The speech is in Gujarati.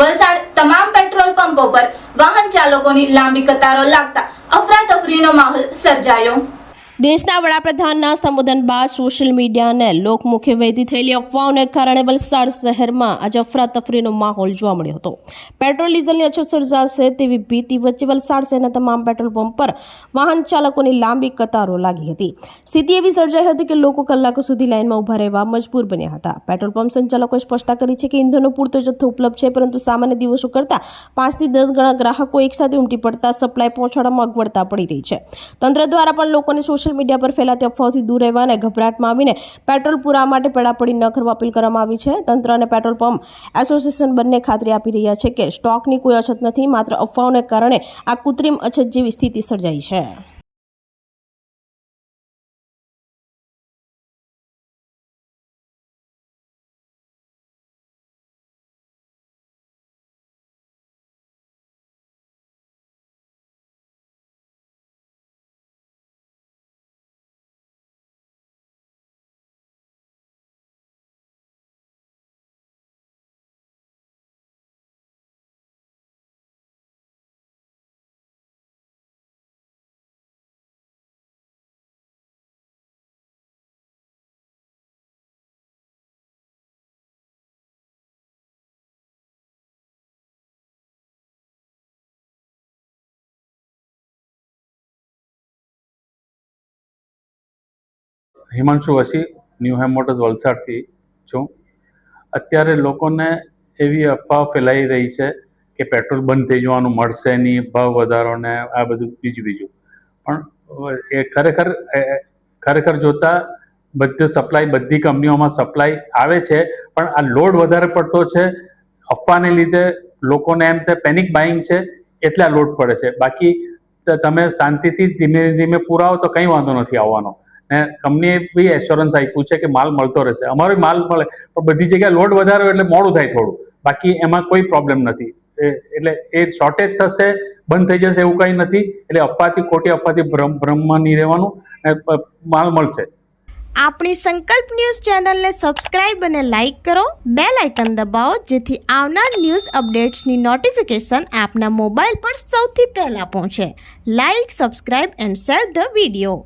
વલસાડ તમામ પેટ્રોલ પંપો પર વાહન ચાલકોની લાંબી કતારો લાગતા અફરાતફરીનો માહોલ સર્જાયો। દેશના વડાપ્રધાનના સંબોધન બાદ સોશિયલ મીડિયા અને લોકમુખે વહેતી થયેલી અફવાઓને કારણે વલસાડ શહેરમાં આજે અફરાતફરીનો માહોલ જોવા મળ્યો હતો। પેટ્રોલ ડીઝલની અછત સર્જાશે તેવી ભીતિ વચ્ચે વલસાડ શહેરના તમામ પેટ્રોલ પંપ પર વાહન ચાલકોની લાંબી કતારો લાગી હતી। સ્થિતિ એવી સર્જાઈ હતી કે લોકો કલાકો સુધી લાઇનમાં ઊભા રહેવા મજબૂર બન્યા હતા। પેટ્રોલ પંપ સંચાલકોએ સ્પષ્ટતા કરી છે કે ઇંધણનો પૂરતો જથ્થો ઉપલબ્ધ છે, પરંતુ સામાન્ય દિવસો કરતાં 5 થી 10 ગણા ગ્રાહકો એકસાથે ઉમટી પડતા સપ્લાય પહોંચાડવામાં અગવડતા પડી રહી છે। તંત્ર દ્વારા પણ લોકોને સોશિયલ મીડિયા પર ફેલાતી અફવાઓથી દૂર રહેવા અને ગભરાટમાં આવીને પેટ્રોલ પૂરા માટે પડાપડી ન કરવા અપીલ કરવામાં આવી છે। તંત્ર અને પેટ્રોલ પંપ એસોસિએશન બંને ખાતરી આપી રહ્યા છે કે સ્ટોકની કોઈ અછત નથી, માત્ર અફવાઓને કારણે આ કૃત્રિમ અછત જેવી સ્થિતિ સર્જાઈ છે। હિમાંશુ વસી ન્યૂ હેમ મોટર્સ વલસાડથી છું। અત્યારે લોકોને એવી અફવાઓ ફેલાઈ રહી છે કે પેટ્રોલ બંધ થઈ જવાનું, મળશે નહીં, ભાવ વધારો ને આ બધું બીજું પણ એ ખરેખર જોતા બધી કંપનીઓમાં સપ્લાય આવે છે, પણ આ લોડ વધારે પડતો છે। અફવાને લીધે લોકોને એમ છે પેનિક બાઇંગ છે એટલે આ લોડ પડે છે। બાકી તમે શાંતિથી ધીમે ધીમે પુરાવો તો કંઈ વાંધો નથી આવવાનો। ને કંપનીએ બી એશ્યોરન્સ આપ્યું છે કે માલ મળતો રહેશે। અમારો માલ મળે, પણ બધી જગ્યાએ લોડ વધારે એટલે મોડું થાય થોડું, બાકી એમાં કોઈ પ્રોબ્લેમ નથી। એટલે એ શોર્ટેજ થશે, બંધ થઈ જશે એવું કંઈ નથી। એટલે અફવાથી, ખોટી અફવાથી ભ્રમમાં નહીં રહેવાનું, માલ મળશે। આપણી સંકલ્પ ન્યૂઝ ચેનલને સબસ્ક્રાઇબ અને લાઇક કરો, બેલ આઇકન દબાવો, જેથી આવનાર ન્યૂઝ અપડેટ્સની નોટિફિકેશન આપના મોબાઈલ પર સૌથી પહેલા પહોંચે। Like, subscribe and share the video.